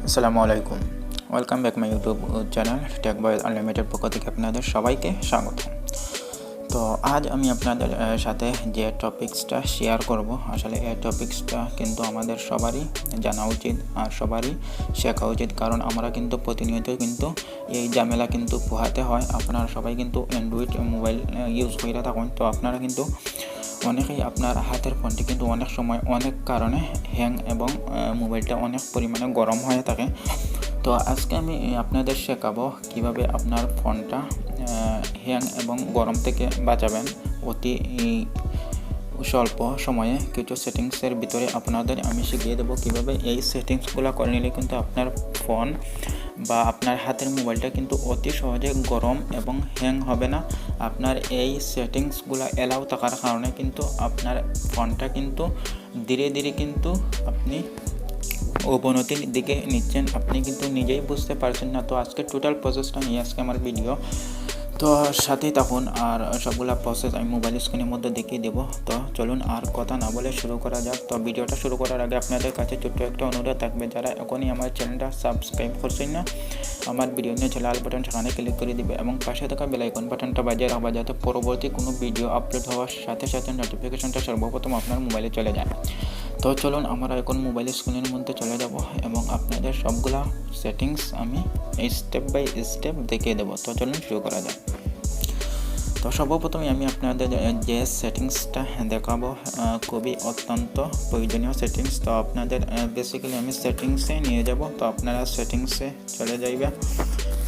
আসসালামু আলাইকুম। Welcome back my YouTube channel Tech Boys Unlimited পক্ষ থেকে আপনাদের সবাইকে স্বাগত। তো আজ আমি আপনাদের সাথে যে টপিক্সটা শেয়ার করব, আসলে এই টপিক্সটা কিন্তু আমাদের সবারই জানা উচিত আর সবারই শেখা উচিত, কারণ আমরা কিন্তু প্রতিনিয়ত কিন্তু এই ঝামেলা কিন্তু পোহাতে হয়। আপনারা সবাই কিন্তু অ্যান্ড্রয়েড মোবাইল ইউজ করে থাকুন, তো আপনারা কিন্তু অনেকেই আপনার হাতের ফোনটি কিন্তু অনেক সময় অনেক কারণে হ্যাং এবং মোবাইলটা অনেক পরিমাণে গরম হয়ে থাকে। তো আজকে আমি আপনাদের শেখাবো কিভাবে আপনার ফোনটা হ্যাং এবং গরম থেকে বাঁচাবেন অতি স্বল্প সময়ে। কিছু সেটিংসের ভিতরে আপনাদের আমি শিখিয়ে দেবো কীভাবে এই সেটিংসগুলো করে নিলে কিন্তু আপনার ফোন বা আপনার হাতের মোবাইলটা কিন্তু অতি সহজে গরম এবং হ্যাং হবে না। আপনার এই সেটিংসগুলো অ্যালাউ থাকার কারণে কিন্তু আপনার ফোনটা কিন্তু ধীরে ধীরে কিন্তু আপনি অবনতির দিকে নিচ্ছেন, আপনি কিন্তু নিজেই বুঝতে পারছেন না। তো আজকে টোটাল প্রসেসটা নিয়ে আজকে আমার ভিডিও, তো সাথেই থাকুন আর সবগুলা প্রসেস আমি মোবাইল স্ক্রিনের মধ্যে দেখিয়ে দেবো। তো চলুন আর কথা না বলে শুরু করা যাক। তো ভিডিওটা শুরু করার আগে আপনাদের কাছে ছোট্ট একটা অনুরোধ থাকবে, যারা এখনই আমার চ্যানেলটা সাবস্ক্রাইব করছেন না, আমার ভিডিও নিয়ে লাল বাটন সেখানে ক্লিক করে দিবে এবং পাশে থাকা বেল আইকন বাটনটা বাজিয়ে রাখবা, যাতে পরবর্তী কোনো ভিডিও আপলোড হওয়ার সাথে সাথে নোটিফিকেশনটা সর্বপ্রথম আপনার মোবাইলে চলে যায়। তো চলুন আমরা এখন মোবাইল স্ক্রিনের মধ্যে চলে যাব এবং আপনাদের সবগুলা সেটিংস আমি স্টেপ বাই স্টেপ দেখিয়ে দেবো। তো চলুন শুরু করা যাক। তো সর্বপ্রথমে আমি আপনাদের যে সেটিংসটা দেখাবো খুবই অত্যন্ত প্রয়োজনীয় সেটিংস। তো আপনাদের বেসিক্যালি আমি সেটিংসে নিয়ে যাব, তো আপনারা সেটিংসে চলে যাইবে।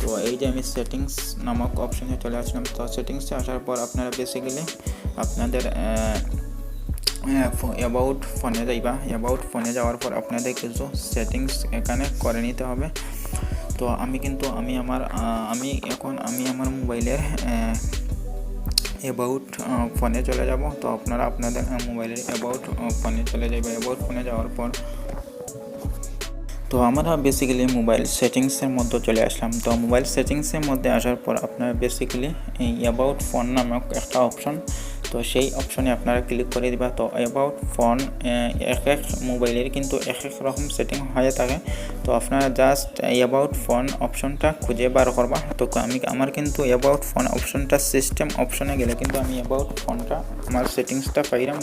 তো এই যে আমি সেটিংস নামক অপশনে চলে আসলাম। তো সেটিংসে আসার পর আপনারা বেসিক্যালি আপনাদের অ্যাবাউট ফোনে যাইবা। অ্যাবাউট ফোনে যাওয়ার পর আপনাদের কিছু সেটিংস এখানে করে নিতে হবে। তো আমি আমার মোবাইলের অ্যাবাউট ফোনে চলে যাব। তো আপনারা আপনাদের মোবাইলের অ্যাবাউট ফোনে চলে যাবে। অ্যাবাউট ফোনে যাওয়ার পর তো আমরা বেসিক্যালি মোবাইল সেটিংসের মধ্যে চলে আসলাম। তো মোবাইল সেটিংসের মধ্যে আসার পর আপনারা বেসিক্যালি এই অ্যাবাউট ফোন নামক একটা অপশন, তো সেই অপশনে আপনারা ক্লিক করে দিবা। তো অ্যাবাউট ফোন এক মোবাইলের কিন্তু এক রকম সেটিং হয়ে থাকে। তো আপনারা জাস্ট অ্যাবাউট ফোন অপশনটা খুঁজে বার করবা। তো আমার কিন্তু অ্যাবাউট ফোন অপশনটা সিস্টেম অপশনে গেলে কিন্তু আমি অ্যাবাউট ফোনটা আমার সেটিংসটা পাইলাম।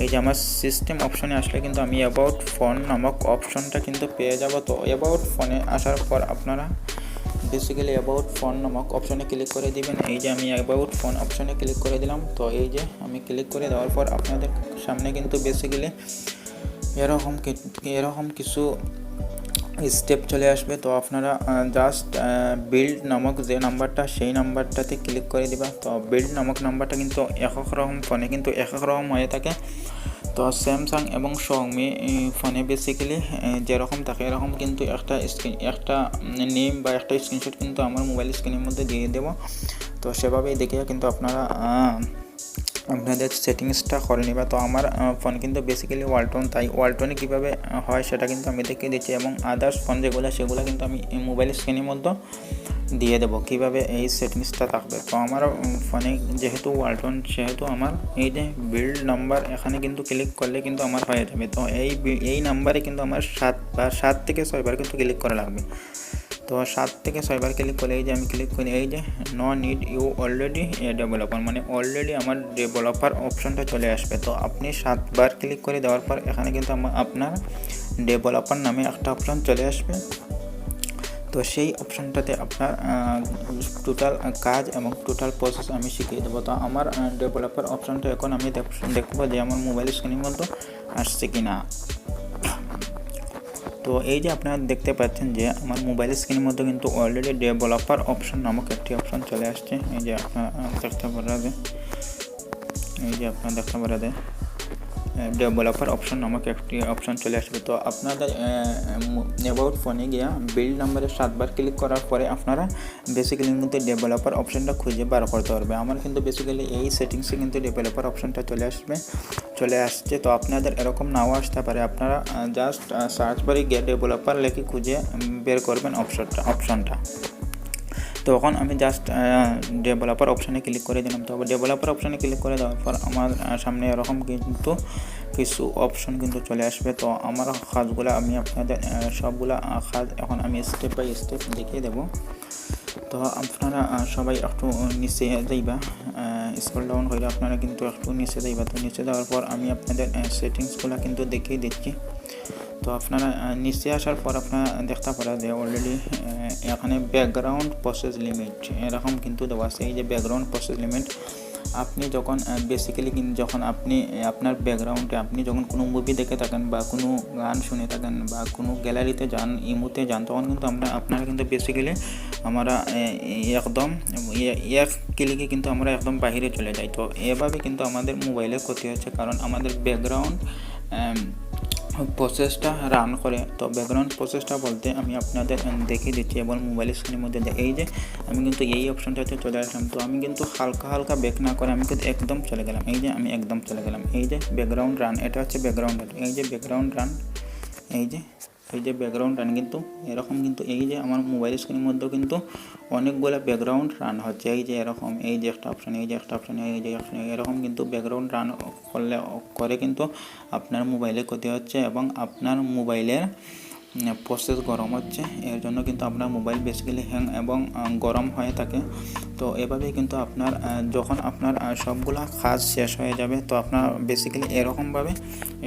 এই যে আমার সিস্টেম অপশনে আসলে কিন্তু আমি অ্যাবাউট ফোন নামক অপশনটা কিন্তু পেয়ে যাব। তো অ্যাবাউট ফোনে আসার পর আপনারা বেসিক্যালি অ্যাবাউট ফোন নামক অপশনে ক্লিক করে দিবেন। এই যে আমি অ্যাবাউট ফোন অপশনে ক্লিক করে দিলাম। তো এই যে আমি ক্লিক করে দেওয়ার পর আপনাদের সামনে কিন্তু বেসিক্যালি এরকম কিছু স্টেপ চলে আসবে। তো আপনারা জাস্ট বিল্ড নামক যে নাম্বারটা, সেই নাম্বারটাতে ক্লিক করে দিবা। তো বিল্ড নামক নাম্বারটা কিন্তু এক রকম ফোনে কিন্তু এক রকম হয়ে থাকে। তো স্যামসাং এবং শাওমি ফোনে বেসিক্যালি যেরকম থাকে এরকম কিন্তু একটা নেম বা একটা স্ক্রিনশট কিন্তু আমার মোবাইল স্ক্রিনের মধ্যে দিয়ে দেবো। তো সেভাবেই দেখে কিন্তু আপনারা আপনাদের সেটিংসটা করে নেবা। তো আমার ফোন কিন্তু বেসিক্যালি ওয়ালটন, তাই ওয়ালটনে কীভাবে হয় সেটা কিন্তু আমি দেখিয়ে দিচ্ছি এবং আদার্স ফোন সেগুলো কিন্তু আমি মোবাইল স্ক্রিনের মধ্যে দিয়ে দেবো কীভাবে এই সেটিংসটা থাকবে। তো আমার ফোনে যেহেতু ওয়ালটন, সেহেতু আমার এই যে বিল্ড নাম্বার এখানে কিন্তু ক্লিক করলে কিন্তু আমার হয়ে যাবে। তো এই নাম্বারে কিন্তু আমার 7 থেকে 6 বার কিন্তু ক্লিক করা লাগবে। তো 7 থেকে 6 বার ক্লিক করে এই যে আমি ক্লিক করি, এই যে no need you already a developer, মানে অলরেডি আমার ডেভেলপার অপশনটা চলে আসবে। তো আপনি 7 বার ক্লিক করে দেওয়ার পর এখানে কিন্তু আপনার ডেভেলপার নামে একটা অপশন চলে আসবে। তো সেই অপশনটাতে আপনার টোটাল কাজ এবং টোটাল প্রসেস আমি শিখিয়ে দেবো। তো আমার ডেভেলপার অপশনটা এখন আমি দেখবো যে আমার মোবাইল স্ক্রিনের মধ্যে আসছে কি না। তো এই যে আপনারা দেখতে পাচ্ছেন যে আমার মোবাইল স্ক্রিনের মধ্যে কিন্তু অলরেডি ডেভেলপার অপশন নামক একটি অপশন চলে আসছে। এই যে আপনারা দেখতে পারেন ডেভেলপার অপশন নামক একটি অপশন চলে আসবে। তো আপনাদের অ্যাবাউট ফোনে গিয়ে বিল্ড নাম্বারে 7 বার ক্লিক করার পরে আপনারা বেসিক্যালি কিন্তু ডেভেলপার অপশনটা খুঁজে বার করতে পারবে। আমার কিন্তু বেসিক্যালি এই সেটিংসে কিন্তু ডেভেলপার অপশনটা চলে আসছে। তো আপনাদের এরকম নাও আসতে পারে, আপনারা জাস্ট সার্চ বারে গিয়ে ডেভেলপার লিখে খুঁজে বের করবেন অপশনটা। তখন আমি জাস্ট ডেভেলপার অপশানে ক্লিক করে দিলাম। তো ডেভেলপার অপশানে ক্লিক করে দেওয়ার পর আমার সামনে এরকম কিন্তু কিছু অপশন কিন্তু চলে আসবে। তো আমার কাজগুলো আমি আপনাদের সবগুলা কাজ এখন আমি স্টেপ বাই স্টেপ দেখিয়ে দেবো। তো আপনারা সবাই একটু নিচে যাইবা, স্ক্রল ডাউন করে আপনারা কিন্তু একটু নিচে যাইবা। তো নিচে যাওয়ার পর আমি আপনাদের সেটিংসগুলো কিন্তু দেখিয়ে দিচ্ছি। তো আপনারা নিচে আসার পর আপনারা দেখতে পারা যে অলরেডি এখানে ব্যাকগ্রাউন্ড প্রসেস লিমিট এরকম কিন্তু দেওয়া আছে। এই যে ব্যাকগ্রাউন্ড প্রসেস লিমিট, আপনি যখন বেসিক্যালি যখন আপনি আপনার ব্যাকগ্রাউন্ডে আপনি যখন কোনো মুভি দেখে থাকেন বা কোনো গান শুনে থাকেন বা কোনো গ্যালারিতে যান, ইমোতে যান, তখন কিন্তু আপনারা কিন্তু বেসিক্যালি আমরা একদম এক ক্লিকে কিন্তু আমরা একদম বাইরে চলে যাই। তো এভাবে কিন্তু আমাদের মোবাইলের ক্ষতি হচ্ছে, কারণ আমাদের ব্যাকগ্রাউন্ড প্রসেসটা রান করে। তো ব্যাকগ্রাউন্ড প্রসেসটা বলতে আমি আপনাদের দেখিয়ে দিচ্ছি এবং মোবাইল স্ক্রিনের মধ্যে এই যে আমি কিন্তু এই অপশনটাতে চলে আসলাম। তো আমি কিন্তু হালকা ব্যাক না করে আমি কিন্তু একদম চলে গেলাম। এই যে আমি একদম চলে গেলাম। এই যে ব্যাকগ্রাউন্ড রান, এটা হচ্ছে ব্যাকগ্রাউন্ড রান। এই যে ব্যাকগ্রাউন্ড রান, এই যে ব্যাকগ্রাউন্ড রান কিন্তু এরকম কিন্তু এই যে আমার মোবাইল স্ক্রিনের মধ্যেও কিন্তু অনেকগুলো ব্যাকগ্রাউন্ড রান হচ্ছে। এই যে এরকম এই যে একটা অপশান, এই যে একটা অপশান, এই যে অপশান, এরকম কিন্তু ব্যাকগ্রাউন্ড রান করে কিন্তু আপনার মোবাইলে ক্ষতি হচ্ছে এবং আপনার মোবাইলের প্রসেস গরম হচ্ছে। এর জন্য কিন্তু আপনার মোবাইল বেসিক্যালি হ্যাং এবং গরম হয়ে থাকে। তো এভাবেই কিন্তু আপনার যখন আপনার সবগুলা কাজ শেষ হয়ে যাবে, তো আপনার বেসিক্যালি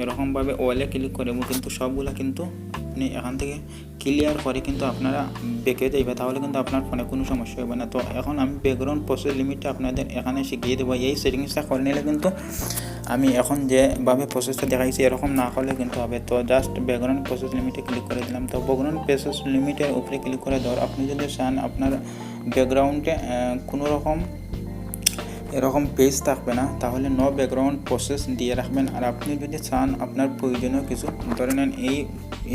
এরকমভাবে ওয়ালে ক্লিক করে কিন্তু সবগুলা কিন্তু আপনি এখান থেকে ক্লিয়ার করে কিন্তু আপনারা বেঁকে যাইবে, তাহলে কিন্তু আপনার ফোনে কোনো সমস্যা হবে না। তো এখন আমি ব্যাকগ্রাউন্ড প্রসেস লিমিটটা আপনাদের এখানে শিখিয়ে দেবো। এই সেটিংসটা করে নিলে কিন্তু আমি এখন যেভাবে প্রসেসটা দেখাইছি এরকম না করলে কিন্তু হবে। তো জাস্ট ব্যাকগ্রাউন্ড প্রসেস লিমিটে ক্লিক করে দিলাম। তো ব্যাকগ্রাউন্ড প্রসেস লিমিটের উপরে ক্লিক করে দেওয়ার আপনি যদি চান আপনার ব্যাকগ্রাউন্ডে কোনো রকম এরকম পেজ থাকবে না, তাহলে নো ব্যাকগ্রাউন্ড প্রসেস দিয়ে রাখবেন। আর আপনি যদি চান আপনার প্রয়োজনীয় কিছু ধরে নেন,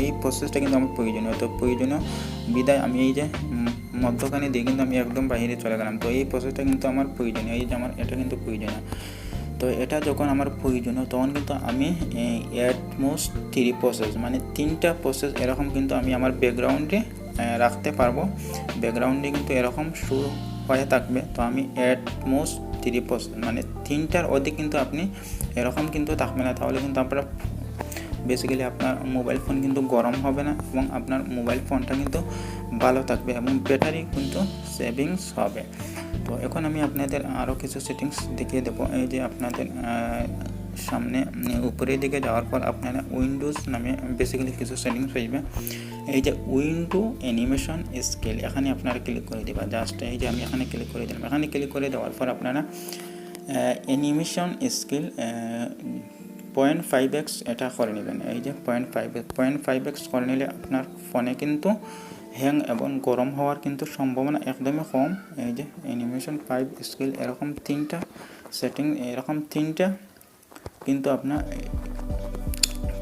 এই প্রসেসটা কিন্তু আমার প্রয়োজনীয়, তো প্রয়োজনীয় বিদায় আমি এই যে মধ্যখানে দিয়ে কিন্তু আমি একদম বাইরে চলে গেলাম। তো এই প্রসেসটা কিন্তু আমার প্রয়োজনীয়, এই যে আমার এটা কিন্তু প্রয়োজনীয়। তো এটা যখন আমার প্রয়োজনীয় তখন কিন্তু আমি অ্যাটমোস্ট 3 প্রসেস মানে 3টা প্রসেস এরকম কিন্তু আমি আমার ব্যাকগ্রাউন্ডে রাখতে পারবো। ব্যাকগ্রাউন্ডে কিন্তু এরকম শুরু হয়ে থাকবে। তো আমি অ্যাটমোস্ট 3 প্রসেস মানে 3টার অধিক কিন্তু আপনি এরকম কিন্তু থাকবে না, তাহলে কিন্তু আপনার বেসিক্যালি আপনার মোবাইল ফোন কিন্তু গরম হবে না এবং আপনার মোবাইল ফোনটা কিন্তু ভালো থাকবে এবং ব্যাটারি কিন্তু সেভিংস হবে। তো এখন আমি আপনাদের আরও কিছু সেটিংস দেখিয়ে দেবো। এই যে আপনাদের সামনে উপরের দিকে যাওয়ার পর আপনারা উইন্ডোজ নামে বেসিক্যালি কিছু সেটিংস পাইবে। এই যে উইন্ডো অ্যানিমেশন স্কেল, এখানে আপনারা ক্লিক করে দেবা। জাস্ট এই যে আমি এখানে ক্লিক করে দিলাম। এখানে ক্লিক করে দেওয়ার পর আপনারা অ্যানিমেশন স্কেল 0.5x এটা করে নেবেন। এই যে 0.5x করে নিলে আপনার ফোনে কিন্তু হ্যাং এবং গরম হওয়ার কিন্তু সম্ভাবনা একদমই কম। এই যে অ্যানিমেশন 5 স্কেল এরকম 3টা সেটিং, এরকম 3টা কিন্তু আপনার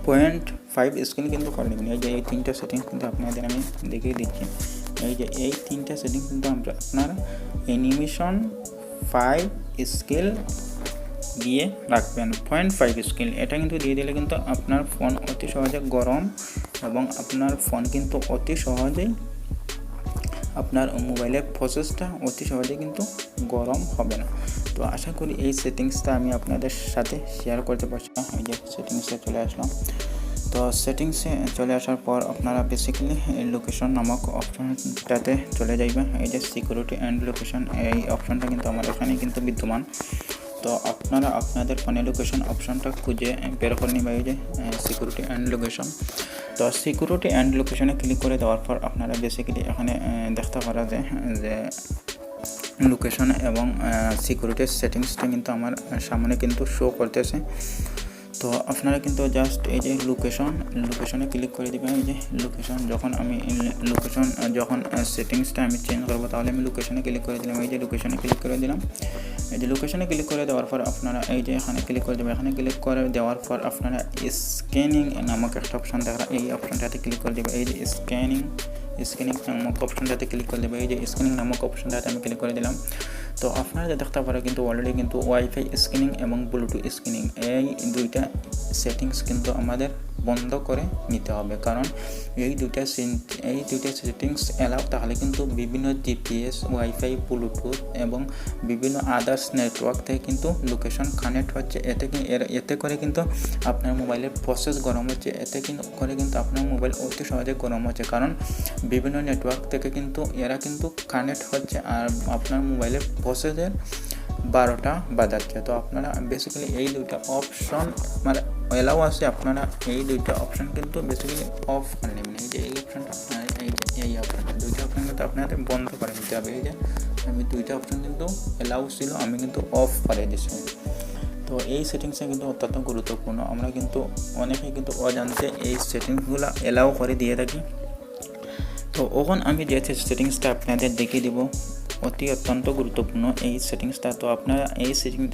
0.5 স্কেল কিন্তু করে নেবেন। এই যে এই 3টা সেটিং কিন্তু আপনাদের আমি দেখিয়ে দিচ্ছি। এই যে এই 3টা সেটিং কিন্তু আপনারা অ্যানিমেশন 5 স্কেল দিয়ে রাখবেন। 0.5 স্কেল এটা কিন্তু দিয়ে দিলে কিন্তু আপনার ফোন অতি সহজে গরম এবং আপনার ফোন কিন্তু অতি সহজেই আপনার মোবাইলের প্রসেসটা অতি সহজে কিন্তু গরম হবে না। তো আশা করি এই সেটিংসটা আমি আপনাদের সাথে শেয়ার করতে পারছি। এই যে সেটিংসে চলে আসলাম। তো সেটিংসে চলে আসার পর আপনারা বেসিক্যালি লোকেশন নামক অপশনটাতে চলে যাইবেন। এই যে সিকিউরিটি অ্যান্ড লোকেশন এই অপশনটা কিন্তু আমার এখানে কিন্তু বিদ্যমান। তো আপনারা আপনাদের ফোনে লোকেশন অপশনটা খুঁজে বের করে নেবেন। এই যে সিকিউরিটি অ্যান্ড লোকেশন, তো সিকিউরিটি অ্যান্ড লোকেশনে ক্লিক করে দেওয়ার পর আপনারা বেসিক্যালি এখানে দেখতে পারা যায় যে লোকেশন এবং সিকিউরিটির সেটিংসটা কিন্তু আমার সামনে কিন্তু শো করতেছে। তো আপনারা কিন্তু জাস্ট এই যে লোকেশনে ক্লিক করে দেবেন। এই যে লোকেশন যখন সেটিংসটা আমি চেঞ্জ করবো, তাহলে আমি লোকেশনে ক্লিক করে দিলাম। এই যে লোকেশনে ক্লিক করে দিলাম। এই যে লোকেশনে ক্লিক করে দেওয়ার পর আপনারা এই যে এখানে ক্লিক করে দেবেন। এখানে ক্লিক করে দেওয়ার পর আপনারা স্ক্যানিং নামক একটা অপশন দেখা, এই অপশনটাতে ক্লিক করে দেবেন। এই যে স্ক্যানিং নামক অপশনটাতে ক্লিক করে দেবেন। এই যে স্ক্যানিং নামক অপশনটাতে আমি ক্লিক করে দিলাম। তো আপনারা যে দেখতে পারেন কিন্তু অলরেডি কিন্তু ওয়াইফাই স্ক্যানিং এবং ব্লুটুথ স্ক্যানিং এই 2টা সেটিংস কিন্তু আমাদের বন্ধ করে নিতে হবে, কারণ এই দুইটা সেটিংস এলাও, তাহলে কিন্তু বিভিন্ন জিপিএস, ওয়াইফাই, ব্লুটুথ এবং বিভিন্ন আদার্স নেটওয়ার্ক থেকে কিন্তু লোকেশন কানেক্ট হচ্ছে। এতে করে কিন্তু আপনার মোবাইলের প্রসেস গরম হচ্ছে, করে কিন্তু আপনার মোবাইল অতি সহজে গরম হচ্ছে, কারণ বিভিন্ন নেটওয়ার্ক থেকে কিন্তু এরা কিন্তু কানেক্ট হচ্ছে আর আপনার মোবাইলের প্রসেসের 12টা বাজাচ্ছে। তো আপনারা বেসিক্যালি এই দুইটা অপশন মানে এলাও আছে, আপনারা এই দুইটা অপশন কিন্তু বেসিক্যালি অফ করে নেবেন। এই যে এই অপশনটা, আপনার এই অপশনটা, দুইটা অপশন কিন্তু আপনাদের বন্ধ করে নিতে হবে। এই যে আমি দুইটা অপশন কিন্তু এলাও ছিল, আমি কিন্তু অফ করে দিচ্ছি। তো এই সেটিংসটা কিন্তু অত্যন্ত গুরুত্বপূর্ণ। আমরা কিন্তু অনেকেই কিন্তু অজান্তে এই সেটিংসগুলো এলাও করে দিয়ে থাকি। তো এখন আমি যে সেটিংসটা আপনাদের দেখিয়ে দেবো অত্যন্ত গুরুত্বপূর্ণ এই সেটিংসটা। তো আপনারা এই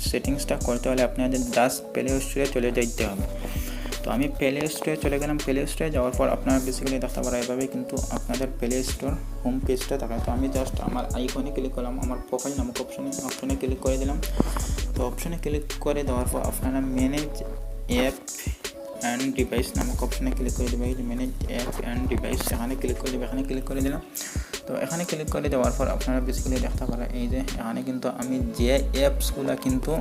সেটিংসটা করতে হলে আপনাদের জাস্ট প্লে স্টোরে চলে যেতে হবে। তো আমি প্লে স্টোরে চলে গেলাম। প্লে স্টোরে যাওয়ার পর আপনারা বেসিক্যালি দেখতে পারা এভাবে কিন্তু আপনাদের প্লে স্টোর হোম পেজটা থাকে। তো আমি জাস্ট আমার আইকনে ক্লিক করলাম, আমার প্রোফাইল নামক অপশনে ক্লিক করে দিলাম। তো অপশনে ক্লিক করে দেওয়ার পর আপনারা ম্যানেজ অ্যাপ অ্যান্ড ডিভাইস নামক অপশনে ক্লিক করে দেবে। এই যে ম্যানেজ অ্যাপ অ্যান্ড ডিভাইস, এখানে ক্লিক করে দেবে। এখানে ক্লিক করে দিলাম। তো এখানে ক্লিক করে দেওয়ার পর আপনারা বেসিক্যালি দেখতে পারেন এই যে এখানে কিন্তু আমি যে অ্যাপসগুলো কিন্তু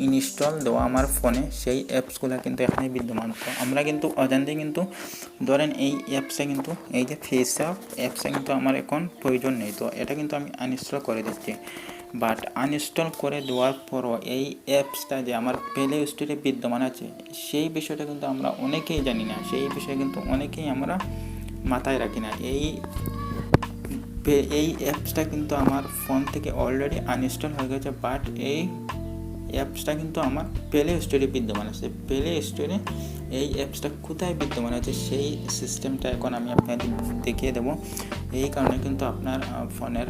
ইনস্টল দেওয়া আমার ফোনে, সেই অ্যাপসগুলো কিন্তু এখানে বিদ্যমান। তো আমরা কিন্তু অজান্তে কিন্তু ধরেন এই অ্যাপসে কিন্তু এই যে ফেসঅ্যাপ অ্যাপসে কিন্তু আমার এখন প্রয়োজন নেই, তো এটা কিন্তু আমি আনইনস্টল করে দিচ্ছি। বাট আনইনস্টল করে দেওয়ার পরও এই অ্যাপসটা যে আমার প্লে স্টোরে বিদ্যমান আছে, সেই বিষয়টা কিন্তু আমরা অনেকেই জানি না, সেই বিষয়ে কিন্তু অনেকেই আমরা মাথায় রাখি না। এই অ্যাপসটা কিন্তু আমার ফোন থেকে অলরেডি আনইনস্টল হয়ে গেছে, বাট এই অ্যাপসটা কিন্তু আমার প্লে স্টোরে বিদ্যমান আছে। প্লে স্টোরে এই অ্যাপসটা কোথায় বিদ্যমান আছে সেই সিস্টেমটা এখন আমি আপনাদের দেখিয়ে দেবো। এই কারণে কিন্তু আপনার ফোনের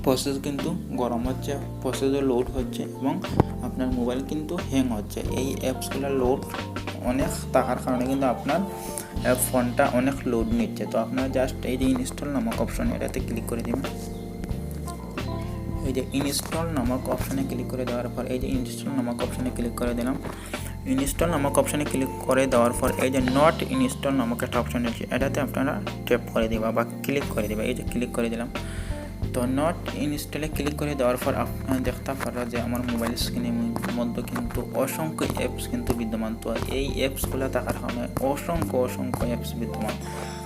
প্রসেস কিন্তু গরম হচ্ছে, প্রসেসও লোড হচ্ছে এবং আপনার মোবাইল কিন্তু হ্যাং হচ্ছে। এই অ্যাপসগুলো লোড অনেক থাকার কারণে কিন্তু আপনার ফোনটা অনেক লোড নিচ্ছে। তো আপনারা জাস্ট এই যে ইনস্টল নামক অপশন, এটাতে ক্লিক করে দেবেন। এই যে ইনস্টল নামক অপশানে ক্লিক করে দেওয়ার পর এই যে ইনস্টল নামক অপশানে ক্লিক করে দিলাম। ইনস্টল নামক অপশানে ক্লিক করে দেওয়ার পর এই যে নট ইনস্টল নামক একটা অপশান আছে, এটাতে আপনারা ট্যাপ করে দেবা বা ক্লিক করে দেবা। এই যে ক্লিক করে দিলাম। তো নট ইনস্টলে ক্লিক করে দেওয়ার পর আপনারা দেখতে পারা যে আমার মোবাইল স্ক্রিনের মধ্যে কিন্তু অসংখ্য অ্যাপস কিন্তু বিদ্যমান। তো এই অ্যাপসগুলো থাকার কারণে অসংখ্য অ্যাপস বিদ্যমান,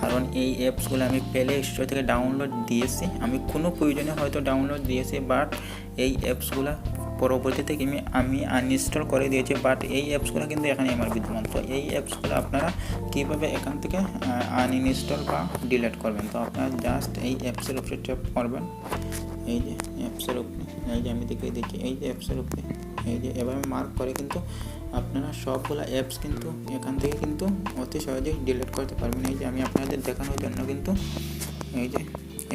কারণ এই অ্যাপসগুলো আমি প্লে স্টোর থেকে ডাউনলোড দিয়েছি। আমি কোনো প্রয়োজনে হয়তো ডাউনলোড দিয়েছি, বাট এই অ্যাপসগুলো পরবর্তী থেকে আমি আনইনস্টল করে দিয়েছি, বাট এই অ্যাপসগুলো কিন্তু এখানে আমার বিদ্যমান। তো এই অ্যাপসগুলো আপনারা কীভাবে এখান থেকে আনইনস্টল বা ডিলিট করবেন, তো আপনারা জাস্ট এই অ্যাপসের উপরে ট্যাপ করবেন। এই যে অ্যাপসের উপরে, এই যে আমি দেখিয়ে দিচ্ছি, এই যে অ্যাপসের উপরে এই যে এভাবে মার্ক করে কিন্তু আপনারা সবগুলো অ্যাপস কিন্তু এখান থেকে কিন্তু অতি সহজেই ডিলিট করতে পারবেন। এই যে আমি আপনাদের দেখানোর জন্য কিন্তু এই যে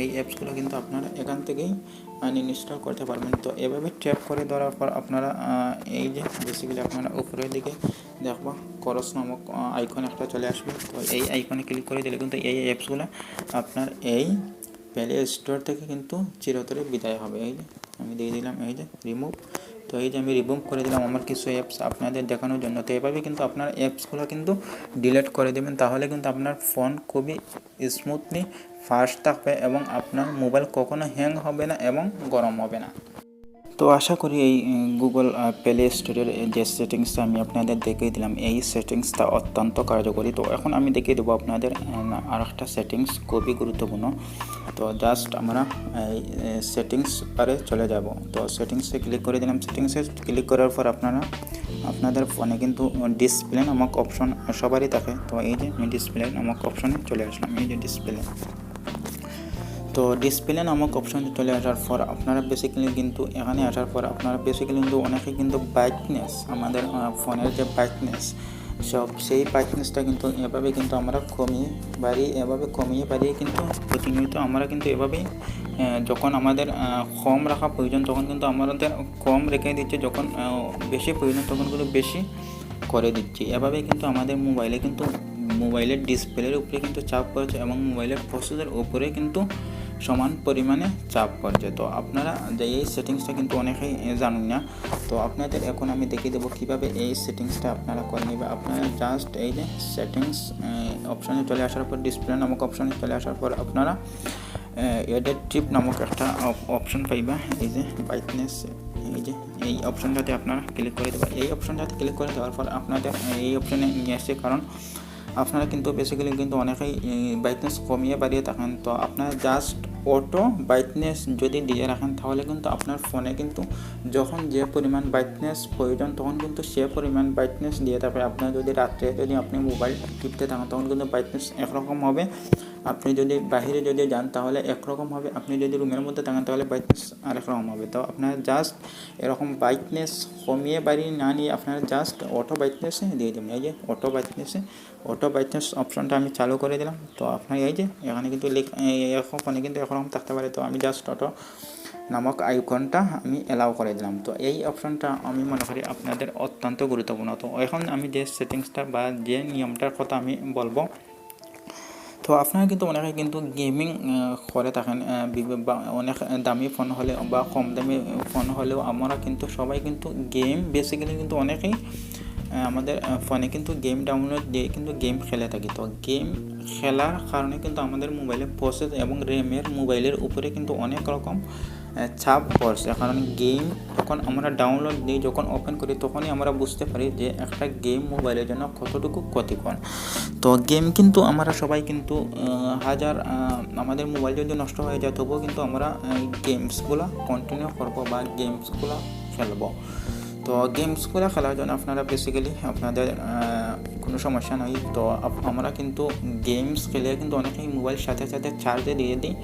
এই অ্যাপসগুলো কিন্তু আপনারা এখান থেকেই আনইনস্টল করতে পারবেন। তো এভাবে ট্যাপ করে দেওয়ার পর আপনারা এই যে বেসিক্যালি আপনারা উপরের দিকে দেখবো করস নামক আইকন একটা চলে আসবে। তো এই আইকনে ক্লিক করে দিলে কিন্তু এই অ্যাপসগুলো আপনার এই প্লে স্টোর থেকে কিন্তু চিরতরে বিদায় হবে। এই যে আমি দিয়ে দিলাম এই যে রিমুভ। তো এই যে আমি রিমুভ করে দিলাম আমার কিছু অ্যাপস আপনাদের দেখানোর জন্য। তো এভাবে কিন্তু আপনার অ্যাপসগুলো কিন্তু ডিলিট করে দেবেন, তাহলে কিন্তু আপনার ফোন খুবই স্মুথলি ফাস্ট থাকবে এবং আপনার মোবাইল কখনো হ্যাং হবে না এবং গরম হবে না। তো আশা করি এই গুগল প্লে স্টোরের যে সেটিংসটা আমি আপনাদের দেখিয়ে দিলাম, এই সেটিংসটা অত্যন্ত কার্যকরী। তো এখন আমি দেখিয়ে দেবো আপনাদের আর একটা সেটিংস, খুবই গুরুত্বপূর্ণ। তো জাস্ট আমরা এই সেটিংস পারে চলে যাব। তো সেটিংসে ক্লিক করে দিলাম। সেটিংসে ক্লিক করার পর আপনাদের ফোনে কিন্তু ডিসপ্লে নামক অপশন সবারই থাকে। তো এই যে আমি ডিসপ্লে নামক অপশনে চলে আসলাম। এই যে ডিসপ্লে, তো ডিসপ্লে নামক অপশনে চলে আসার পর আপনারা বেসিক্যালি কিন্তু এখানে আসার পর আপনারা বেসিক্যালি কিন্তু অনেকে কিন্তু ব্রাইটনেস, আমাদের ফোনের যে ব্রাইটনেস সেই ব্রাইটনেসটা কিন্তু এভাবে কিন্তু আমরা কমিয়ে বাড়িয়ে কিন্তু প্রতিনিয়ত আমরা কিন্তু এভাবেই যখন আমাদের কম রাখা প্রয়োজন তখন কিন্তু আমাদের কম রেখে দিচ্ছে, যখন বেশি প্রয়োজন তখন কিন্তু বেশি করে দিচ্ছি। এভাবে কিন্তু আমাদের মোবাইলের ডিসপ্লের উপরে কিন্তু চাপ পড়েছে এবং মোবাইলের প্রসেসের উপরে কিন্তু সমান পরিমাণে চাপ পড়ছে। তো আপনারা যে এই সেটিংসটা কিন্তু অনেকেই জানেন না। তো আপনাদের এখন আমি দেখিয়ে দেবো কীভাবে এই সেটিংসটা আপনারা করে নেবে। আপনারা জাস্ট এই যে সেটিংস অপশানে চলে আসার পর ডিসপ্লে নামক অপশানে চলে আসার পর আপনারা এডিট ট্রিপ নামক একটা অপশন পাইবা। এই যে ব্রাইটনেস, এই যে এই অপশনটাতে আপনারা ক্লিক করে দেবেন। এই অপশনটাতে ক্লিক করে দেওয়ার পর আপনাদের এই অপশানে নিয়ে আসছে, কারণ আপনারা কিন্তু বেসিক্যালি কিন্তু অনেকেই ব্রাইটনেস কমিয়ে বাড়িয়ে থাকেন। তো আপনারা জাস্ট অটো ব্রাইটনেস যদি দিয়ে রাখেন তাহলে কিন্তু আপনার ফোনে কিন্তু যখন যে পরিমাণ ব্রাইটনেস প্রয়োজন তখন কিন্তু সে পরিমাণ ব্রাইটনেস দিয়ে থাকবে। আপনার যদি রাত্রে যদি আপনি মোবাইল টিপতে থাকেন তখন কিন্তু ব্রাইটনেস একরকম হবে, আপনি যদি বাইরে যদি যান তাহলে একরকম হবে, আপনি যদি রুমের মধ্যে থাকেন তাহলে ব্রাইটনেস আরেক রকম হবে। তো আপনারা জাস্ট এরকম ব্রাইটনেস কমিয়ে বাড়িয়ে না নিয়ে আপনারা জাস্ট অটো ব্রাইটনেসে দিয়ে দেবেন। এই যে অটো ব্রাইটনেস অপশনটা আমি চালু করে দিলাম। তো আপনার এই যে এখানে কিন্তু ফোনে কিন্তু একরকম থাকতে পারে। তো আমি জাস্ট অটো নামক আইকনটা আমি অ্যালাউ করে দিলাম। তো এই অপশনটা আমি মনে করি আপনাদের অত্যন্ত গুরুত্বপূর্ণ। তো এখন আমি যে সেটিংসটা বা যে নিয়মটার কথা আমি বলবো, তো আপনারা কিন্তু অনেকে কিন্তু গেমিং করে থাকেন, বা অনেক দামি ফোন হলে বা কম দামি ফোন হলেও আমরা কিন্তু সবাই কিন্তু গেম বেসিক্যালি কিন্তু অনেকেই আমাদের ফোনে কিন্তু গেম ডাউনলোড দিয়ে কিন্তু গেম খেলে থাকি। তো গেম খেলার কারণে কিন্তু আমাদের মোবাইলের প্রসেস এবং র্যামের মোবাইলের উপরে কিন্তু অনেক রকম চাপ পড়ছে। কারণ গেম যখন আমরা ডাউনলোড দিই, যখন ওপেন করি তখনই আমরা বুঝতে পারি যে একটা গেম মোবাইলের জন্য কতটুকু ক্ষতিকর। তো গেম কিন্তু আমরা সবাই কিন্তু আমাদের মোবাইল যদি নষ্ট হয়ে যায় তবুও কিন্তু আমরা গেমসগুলো কন্টিনিউ করবো বা গেমসগুলো খেলবো। তো গেমসগুলো খেলার জন্য আপনারা বেসিক্যালি আপনাদের কোনো সমস্যা নয়। তো আমরা কিন্তু গেমস খেলে কিন্তু অনেকেই মোবাইল সাথে সাথে চার্জে দিয়ে দিই,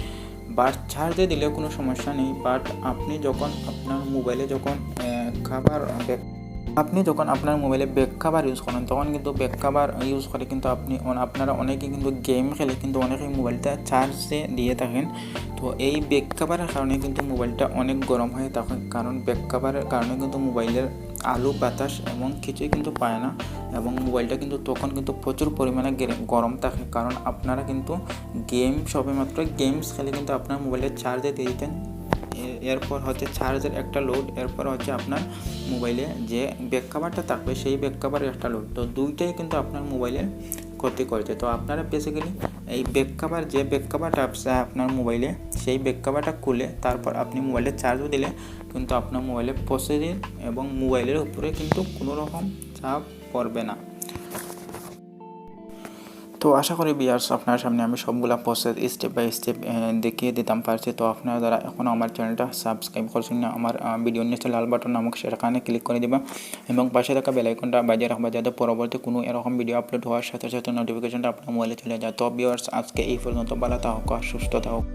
বাট চার্জে দিলেও কোনো সমস্যা নেই। বাট আপনি যখন আপনার মোবাইলে ব্যাক কভার ইউজ করেন তখন কিন্তু ব্যাক কভার ইউজ করে কিন্তু আপনারা অনেকেই কিন্তু গেম খেলে কিন্তু অনেকেই মোবাইলটা চার্জে দিয়ে থাকেন। তো এই ব্যাক কভারের কারণে কিন্তু মোবাইলটা অনেক গরম হয়ে থাকে, কারণ ব্যাক কভারের কারণে কিন্তু মোবাইলের আলো বাতাস এবং কিছুই কিন্তু পায় না এবং মোবাইলটা কিন্তু তখন কিন্তু প্রচুর পরিমাণে গরম থাকে। কারণ আপনারা কিন্তু সবেমাত্র গেমস খেলে কিন্তু আপনার মোবাইলে চার্জে দিয়ে দিতেন, এরপর হচ্ছে চার্জের একটা লোড, এরপর হচ্ছে আপনার মোবাইলে যে ব্যাক কভারটা থাকবে সেই ব্যাক কভারের একটা লোড। তো দুইটাই কিন্তু আপনার মোবাইলের ক্ষতি করেছে। তো আপনারা বেসিক্যালি এই ব্যাক কভারটা আছে আপনার মোবাইলে, সেই ব্যাক কভারটা খুলে তারপর আপনি মোবাইলে চার্জও দিলে কিন্তু আপনার মোবাইলের প্রসেসিং এবং মোবাইলের উপরে কিন্তু কোনো রকম চাপ পড়বে না। তো আশা করি ভিউয়ার্স আপনার সামনে আমি সবগুলা প্রসেস স্টেপ বাই স্টেপ দেখিয়ে দিতাম পারছি। তো আপনারা যারা এখনও আমার চ্যানেলটা সাবস্ক্রাইব করছেন না, আমার ভিডিও নিচে লাল বাটন নামক সেখানে ক্লিক করে দেবা এবং পাশে থাকা বেল আইকনটা বাজিয়ে রাখবা যাতে পরবর্তী কোনো এরকম ভিডিও আপলোড হওয়ার সাথে সাথে নোটিফিকেশনটা আপনার মোবাইলে চলে যায়। তো ভিউয়ার্স আজকে এই পর্যন্ত, ভালো থাকুক, সুস্থ থাকুক।